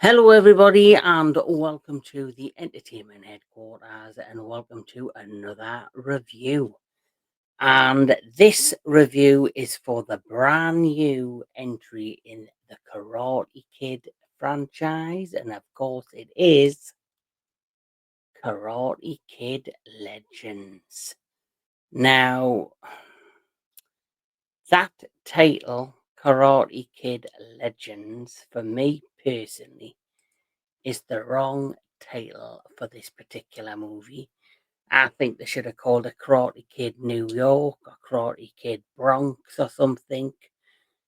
Hello, everybody, and welcome to the entertainment headquarters, and welcome to another review. And this review is for the brand new entry in the Karate Kid franchise, and of course, it is Karate Kid Legends. Now, that title, Karate Kid Legends, for me personally, is the wrong title for this particular movie. I think they should have called it Karate Kid New York or Karate Kid Bronx or something,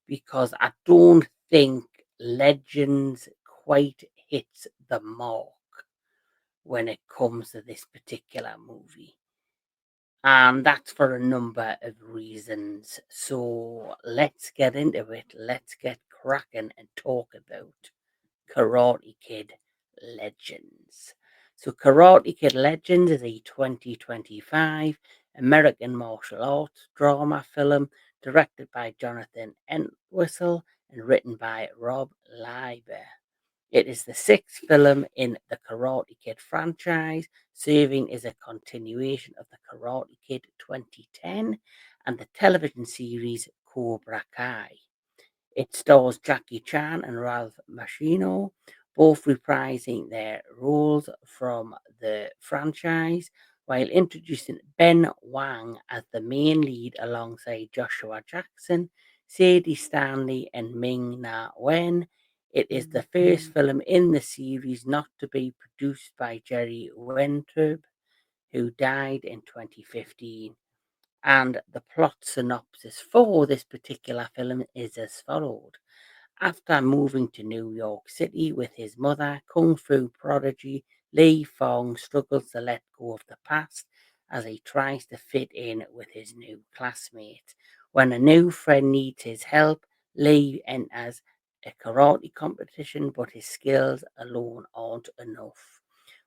because I don't think Legends quite hits the mark when it comes to this particular movie. And that's for a number of reasons. So let's get into it. Let's get cracking and talk about Karate Kid Legends. So, Karate Kid Legends is a 2025 American martial arts drama film directed by Jonathan Entwistle and written by Rob Liber. It is the sixth film in the Karate Kid franchise, serving as a continuation of the Karate Kid 2010 and the television series Cobra Kai. It stars Jackie Chan and Ralph Macchio, both reprising their roles from the franchise, while introducing Ben Wang as the main lead alongside Joshua Jackson, Sadie Stanley, and Ming Na Wen. It is the first film in the series not to be produced by Jerry Weintraub, who died in 2015. And the plot synopsis for this particular film is as follows. After moving to New York City with his mother, Kung Fu prodigy Li Fong struggles to let go of the past as he tries to fit in with his new classmates. When a new friend needs his help, Li enters a karate competition, but his skills alone aren't enough.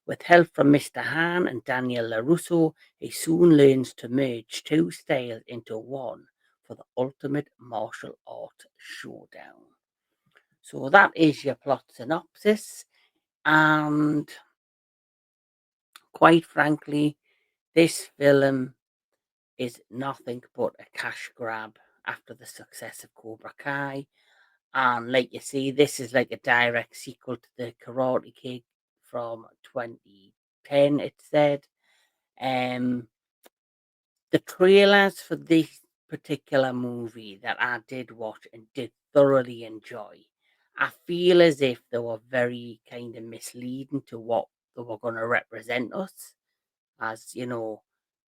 With help from Mr. Han and Daniel LaRusso, he soon learns to merge two styles into one for the ultimate martial art showdown. So that is your plot synopsis, and quite frankly, this film is nothing but a cash grab after the success of Cobra Kai. And like you see, this is like a direct sequel to the Karate Kid from 2010, it said. Um, the trailers for this particular movie that I did watch and did thoroughly enjoy, I feel as if they were very kind of misleading to what they were going to represent us as,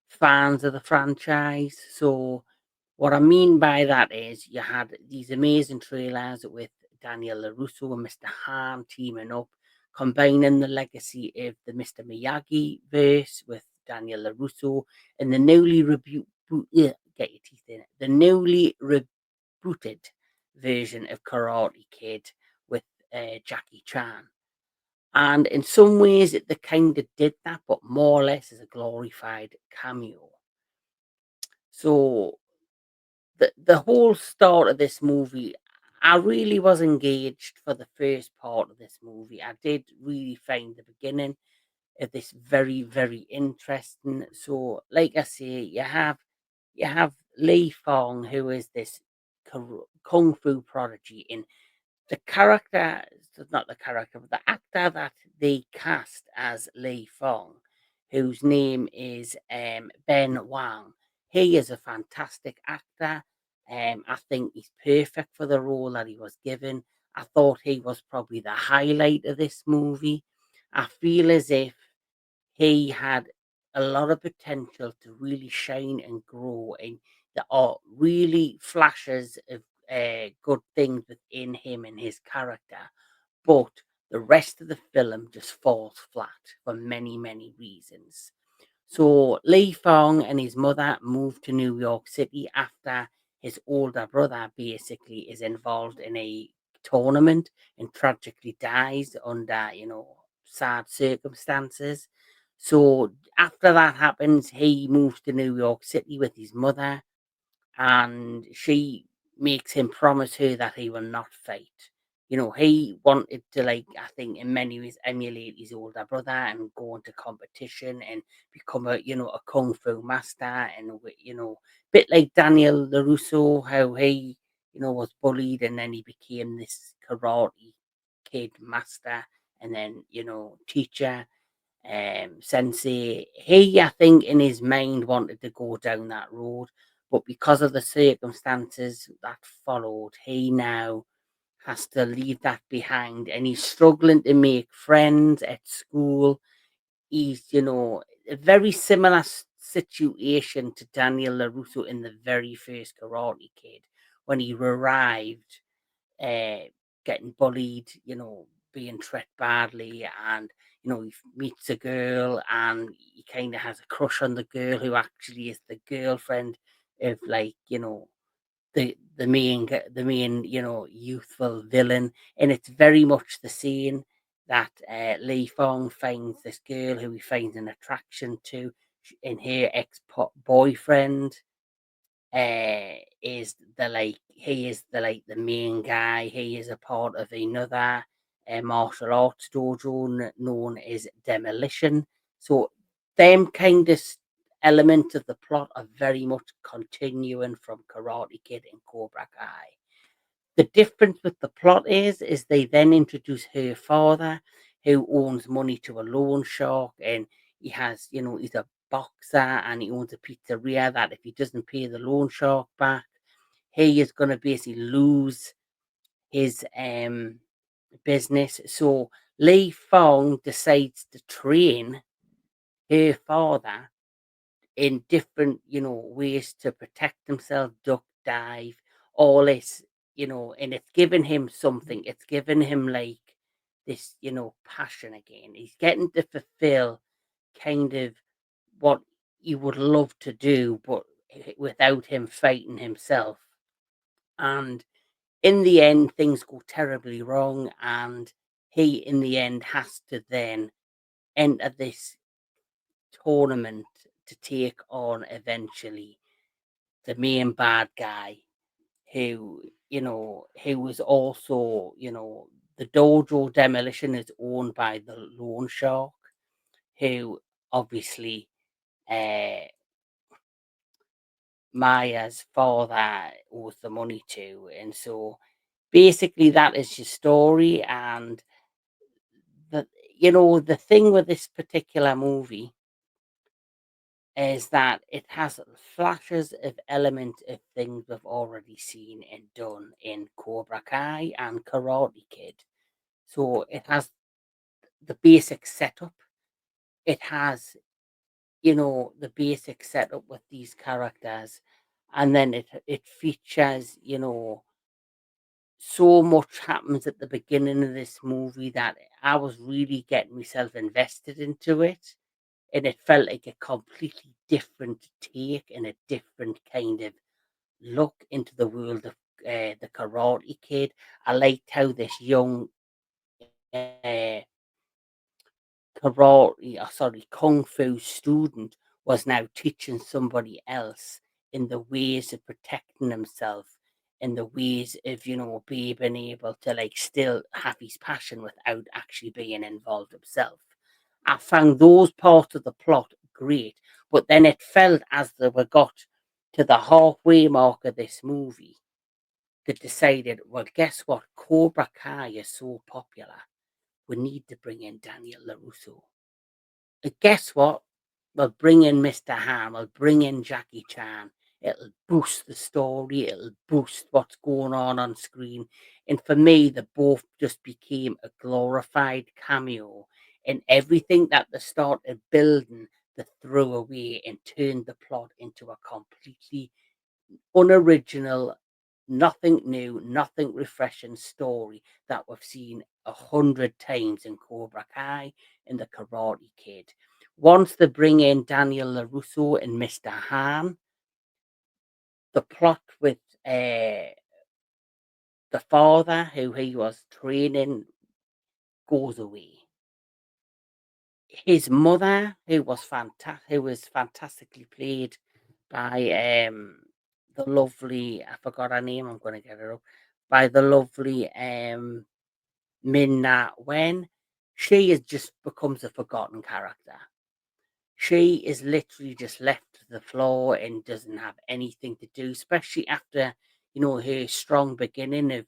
fans of the franchise. So, what I mean by that is you had these amazing trailers with Daniel LaRusso and Mr. Han teaming up, combining the legacy of the Mr. Miyagi verse with Daniel LaRusso and the get your teeth in it, the newly rebooted version of Karate Kid with Jackie Chan. And in some ways, they kind of did that, but more or less as a glorified cameo. So the whole start of this movie, I really was engaged for the first part of this movie. I did really find the beginning of this very, very interesting. So, like I say, you have Li Fong, who is this kung fu prodigy, in the character, not the character, but the actor that they cast as Li Fong, whose name is Ben Wang. He is a fantastic actor. I think he's perfect for the role that he was given. I thought he was probably the highlight of this movie. I feel as if he had a lot of potential to really shine and grow, and there are really flashes of good things within him and his character, but the rest of the film just falls flat for many, many reasons. So Li Fong and his mother moved to New York City after his older brother basically is involved in a tournament and tragically dies under, sad circumstances. So after that happens, he moves to New York City with his mother, and she makes him promise her that he will not fight. he wanted to, like, I think in many ways emulate his older brother and go into competition and become a kung fu master, and bit like Daniel LaRusso, how he was bullied and then he became this karate kid master, and then teacher, sensei. He, I think, in his mind wanted to go down that road, but because of the circumstances that followed, he now has to leave that behind, and he's struggling to make friends at school. He's, a very similar situation to Daniel LaRusso in the very first Karate Kid when he arrived, uh, getting bullied, being treated badly, and he meets a girl and he kind of has a crush on the girl who actually is the girlfriend of, like, the main youthful villain, and it's very much the same that Lee Fong finds this girl who he finds an attraction to, in her ex-boyfriend is the like he is the main guy. He is a part of another martial arts dojo known as Demolition. So them kind of elements of the plot are very much continuing from Karate Kid and Cobra Kai. The difference with the plot is they then introduce her father, who owns money to a loan shark, and he's a boxer and he owns a pizzeria that if he doesn't pay the loan shark back, he is going to basically lose his business. So Lee Fong decides to train her father in different, ways to protect himself, duck dive, all this, and it's given him something. It's given him like this, passion again. He's getting to fulfill kind of what he would love to do, but without him fighting himself. And in the end, things go terribly wrong, and he, in the end, has to then enter this tournament to take on eventually the main bad guy who was also, the dojo Demolition is owned by the loan shark, who obviously uh Maya's father owes the money to. And so basically that is your story. And the the thing with this particular movie is that it has flashes of elements of things we've already seen and done in Cobra Kai and Karate Kid. So it has the basic setup. It has, the basic setup with these characters, and then it features, so much happens at the beginning of this movie that I was really getting myself invested into it, and it felt like a completely different take and a different kind of look into the world of the Karate Kid. I liked how this young uh, kung fu student was now teaching somebody else in the ways of protecting himself, in the ways of, being able to, like, still have his passion without actually being involved himself. I found those parts of the plot great, but then it felt as though we got to the halfway mark of this movie that decided, well, guess what? Cobra Kai is so popular. We need to bring in Daniel LaRusso. Guess what? We'll bring in Mr. Han, we'll bring in Jackie Chan. It'll boost the story, it'll boost what's going on screen. And for me, they both just became a glorified cameo. And everything that they started building, they threw away and turned the plot into a completely unoriginal, nothing new, nothing refreshing story that we've seen 100 times in Cobra Kai and the Karate Kid. Once they bring in Daniel LaRusso and Mr. Han, the plot with the father who he was training goes away. His mother, who was fantastically played by the lovely, I forgot her name, I'm gonna get her up, by the lovely Minna Wen, she is just becomes a forgotten character. She is literally just left to the floor and doesn't have anything to do, especially after, her strong beginning of,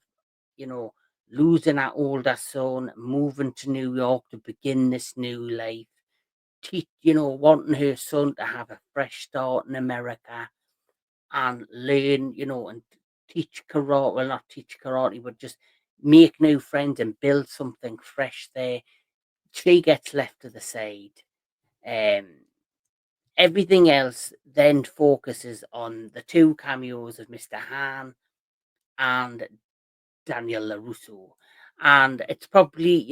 you know, losing her older son, moving to New York to begin this new life, wanting her son to have a fresh start in America and learn, and teach karate, well, not teach karate, but just make new friends and build something fresh there. She gets left to the side. Um, Everything else then focuses on the two cameos of Mr. Han and Daniel LaRusso. And it's probably,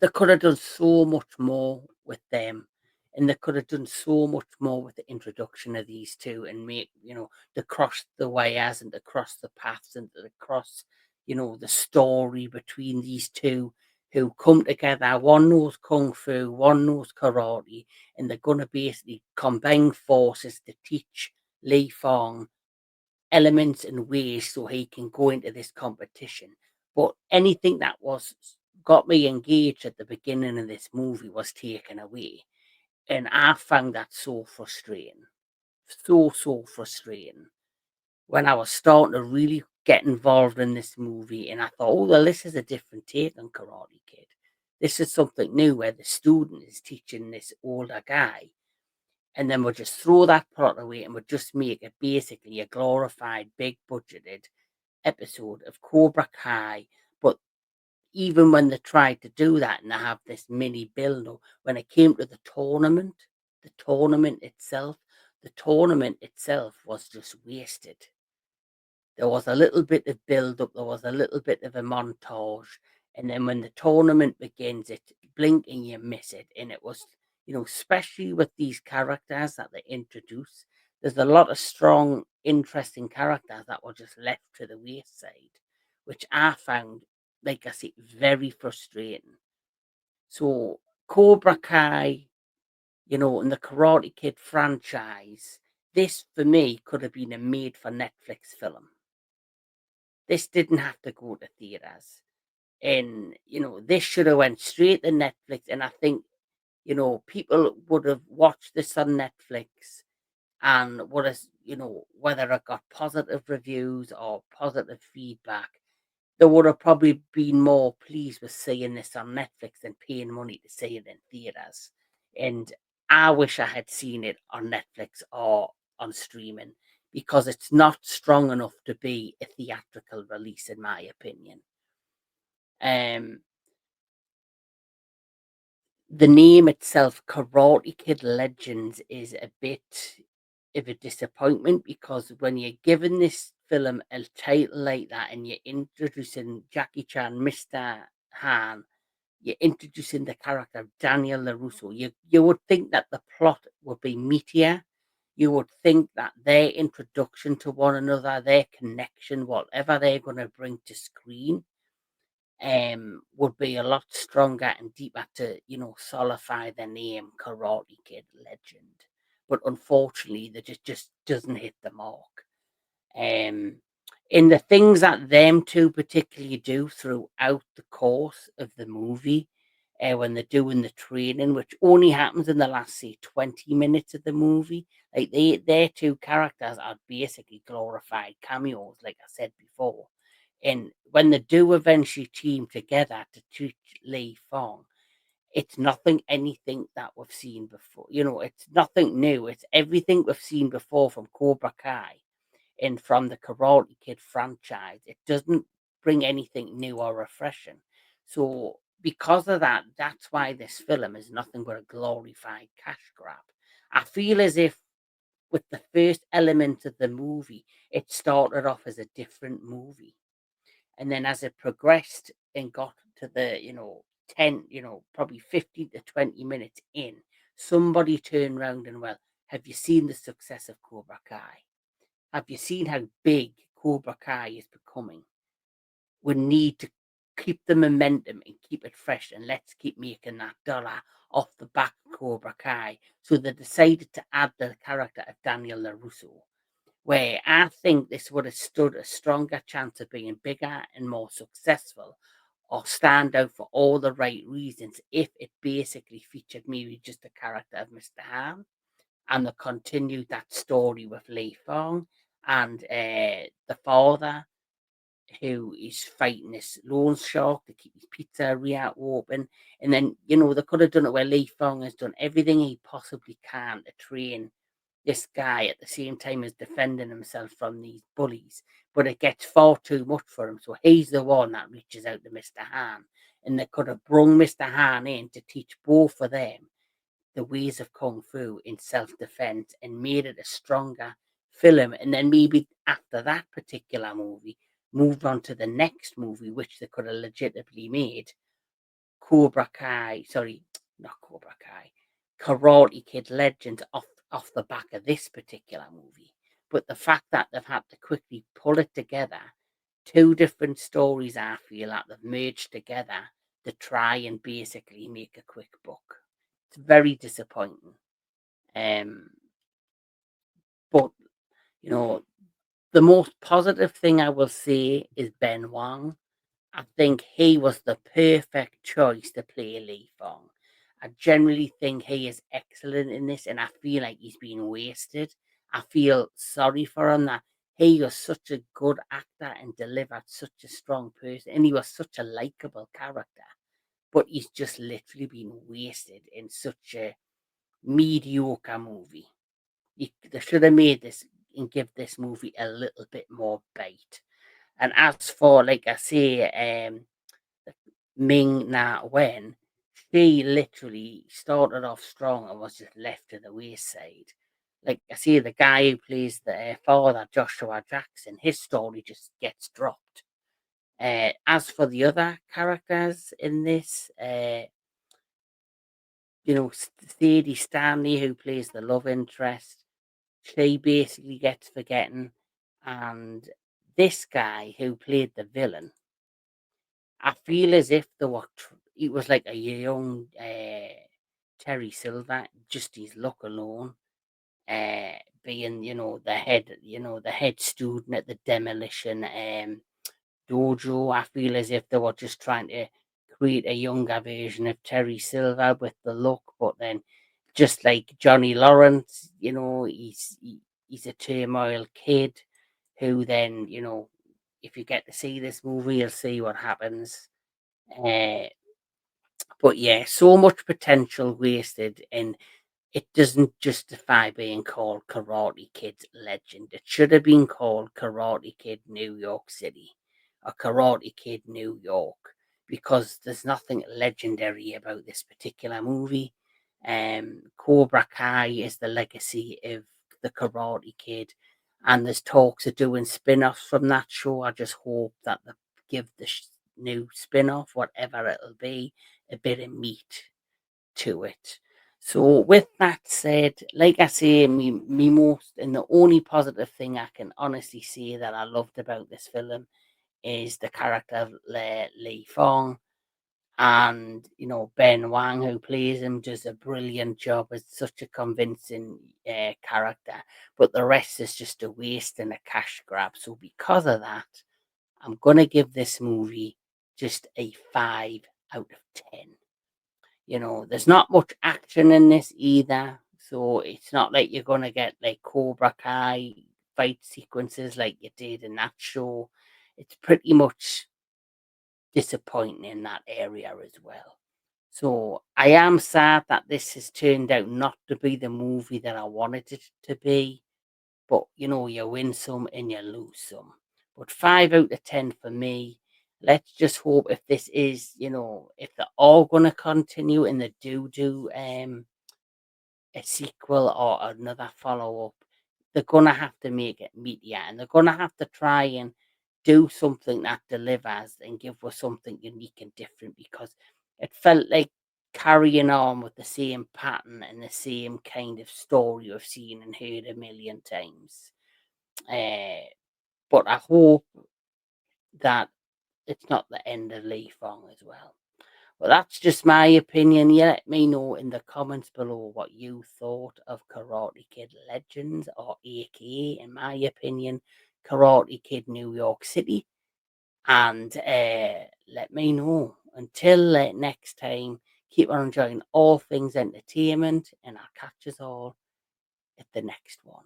they could have done so much more with them. And they could have done so much more with the introduction of these two and make, the cross the wires and the cross the paths and the cross, the story between these two who come together. One knows kung fu, one knows karate, and they're going to basically combine forces to teach Li Fong elements and ways so he can go into this competition. But anything that was got me engaged at the beginning of this movie was taken away. And I found that so frustrating. So frustrating. When I was starting to really get involved in this movie and I thought, oh well, this is a different take on Karate Kid. This is something new where the student is teaching this older guy, and then we'll just throw that plot away and we'll just make it basically a glorified, big budgeted episode of Cobra Kai. But even when they tried to do that and they have this mini build up, when it came to the tournament itself was just wasted. There was a little bit of build up, there was a little bit of a montage, and then when the tournament begins, it blink and you miss it. And it was, especially with these characters that they introduce, there's a lot of strong, interesting characters that were just left to the wayside, which I found, like I said, very frustrating. So Cobra Kai, and the Karate Kid franchise, this for me could have been a made for Netflix film. This didn't have to go to theaters. And, this should have went straight to Netflix. And I think, people would have watched this on Netflix and would have, whether it got positive reviews or positive feedback, they would have probably been more pleased with seeing this on Netflix than paying money to see it in theaters. And I wish I had seen it on Netflix or on streaming because it's not strong enough to be a theatrical release, in my opinion. Um, the name itself, Karate Kid Legends, is a bit of a disappointment because when you're given this film a title like that and you're introducing Jackie Chan, Mr. Han, you're introducing the character of Daniel LaRusso, you would think that the plot would be meatier. You would think that their introduction to one another, their connection, whatever they're going to bring to screen, would be a lot stronger and deeper to, solidify the name Karate Kid Legend. But unfortunately, that just doesn't hit the mark. Um, in the things that them two particularly do throughout the course of the movie, when they're doing the training, which only happens in the last, say, 20 minutes of the movie, like their two characters are basically glorified cameos, like I said before. And when they do eventually team together to teach Li Fong, it's nothing anything that we've seen before. It's nothing new. It's everything we've seen before from Cobra Kai and from the Karate Kid franchise. It doesn't bring anything new or refreshing. So because of that, that's why this film is nothing but a glorified cash grab. I feel as if with the first element of the movie, it started off as a different movie. And then as it progressed and got to the, 10, probably 15 to 20 minutes in, somebody turned around and, well, have you seen the success of Cobra Kai? Have you seen how big Cobra Kai is becoming? We need to keep the momentum and keep it fresh, and let's keep making that dollar off the back of Cobra Kai. So they decided to add the character of Daniel LaRusso, where I think this would have stood a stronger chance of being bigger and more successful or stand out for all the right reasons if it basically featured maybe just the character of Mr. Han and they continued that story with Li Fong and the father who is fighting this loan shark to keep his pizzeria open. And then, they could have done it where Li Fong has done everything he possibly can to train this guy at the same time as defending himself from these bullies. But it gets far too much for him. So he's the one that reaches out to Mr. Han. And they could have brung Mr. Han in to teach both of them the ways of kung fu in self-defense and made it a stronger film. And then maybe after that particular movie, moved on to the next movie, which they could have legitimately made Cobra Kai, sorry, not Cobra Kai, Karate Kid Legends off the back of this particular movie. But the fact that they've had to quickly pull it together, two different stories, I feel that they've merged together to try and basically make a quick buck. It's very disappointing. Um, but you know, the most positive thing I will say is Ben Wang. I think he was the perfect choice to play Li Fong. I generally think he is excellent in this, and I feel like he's been wasted. I feel sorry for him that he was such a good actor and delivered such a strong person, and he was such a likable character. But he's just literally been wasted in such a mediocre movie. They should have made this and give this movie a little bit more bite. And as for, like I say, Ming Na Wen, she literally started off strong and was just left to the wayside. Like I see the guy who plays the father, Joshua Jackson, his story just gets dropped. As for the other characters in this, Sadie Stanley, who plays the love interest, she basically gets forgotten. And this guy who played the villain, I feel as if it was like a young Terry Silver, just his look alone, being the head student at the demolition dojo. I feel as if they were just trying to create a younger version of Terry Silver with the look, but then just like Johnny Lawrence, he's a turmoil kid who then, if you get to see this movie, you'll see what happens. Uh, but yeah, so much potential wasted, and it doesn't justify being called Karate Kid Legend. It should have been called Karate Kid New York City or Karate Kid New York, because there's nothing legendary about this particular movie. Cobra Kai is the legacy of the Karate Kid, and there's talks of doing spin-offs from that show. I just hope that they give the new spin-off, whatever it'll be, a bit of meat to it. So with that said, like I say, me most and the only positive thing I can honestly say that I loved about this film is the character of Li Fong, and Ben Wang, who plays him, does a brilliant job as such a convincing character. But the rest is just a waste and a cash grab. So because of that, I'm gonna give this movie just a 5 out of 10. There's not much action in this either. So it's not like you're going to get like Cobra Kai fight sequences like you did in that show. It's pretty much disappointing in that area as well. So I am sad that this has turned out not to be the movie that I wanted it to be. But you win some and you lose some. But 5 out of 10 for me. Let's just hope if this is, if they're all gonna continue and they do a sequel or another follow up, they're gonna have to make it meatier, and they're gonna have to try and do something that delivers and give us something unique and different, because it felt like carrying on with the same pattern and the same kind of story we've seen and heard a million times. Uh, but I hope that it's not the end of Lee Fong as well. Well, that's just my opinion. You let me know in the comments below what you thought of Karate Kid Legends, or AKA, in my opinion, Karate Kid New York City. and let me know. Until next time, keep on enjoying all things entertainment, and I'll catch us all at the next one.